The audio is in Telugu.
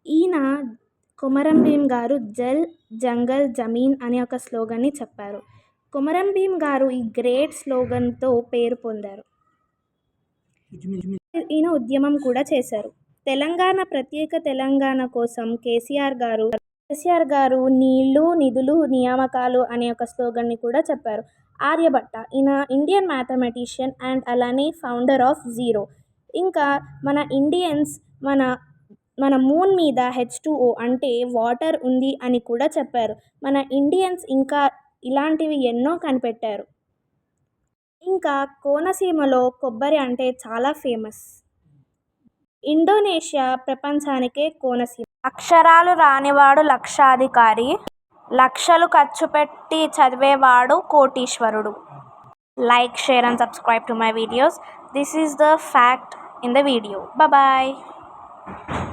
ఈయన కొమరం భీమ్ గారు జల్ జంగల్ జమీన్ అనే ఒక స్లోగన్ని చెప్పారు. కొమరం భీమ్ గారు ఈ గ్రేట్ స్లోగన్తో పేరు పొందారు. ఈయన ఉద్యమం కూడా చేశారు. ప్రత్యేక తెలంగాణ కోసం కేసీఆర్ గారు నీళ్లు నిధులు నియామకాలు అనే ఒక స్లోగన్ని కూడా చెప్పారు. ఆర్యభట్ట ఈయన ఇండియన్ మ్యాథమెటిషియన్ అండ్ అలానే ఫౌండర్ ఆఫ్ జీరో. ఇంకా మన ఇండియన్స్ మన మూన్ మీద H2O అంటే వాటర్ ఉంది అని కూడా చెప్పారు. మన ఇండియన్స్ ఇంకా ఇలాంటివి ఎన్నో కనిపెట్టారు. ఇంకా కోనసీమలో కొబ్బరి అంటే చాలా ఫేమస్. ఇండోనేషియా ప్రపంచానికే కోనసీమ. అక్షరాలు రానివాడు లక్షాధికారి, లక్షలు ఖర్చు పెట్టి చదివేవాడు కోటీశ్వరుడు. Like, share and subscribe to my videos. This is the fact in the video. Bye bye.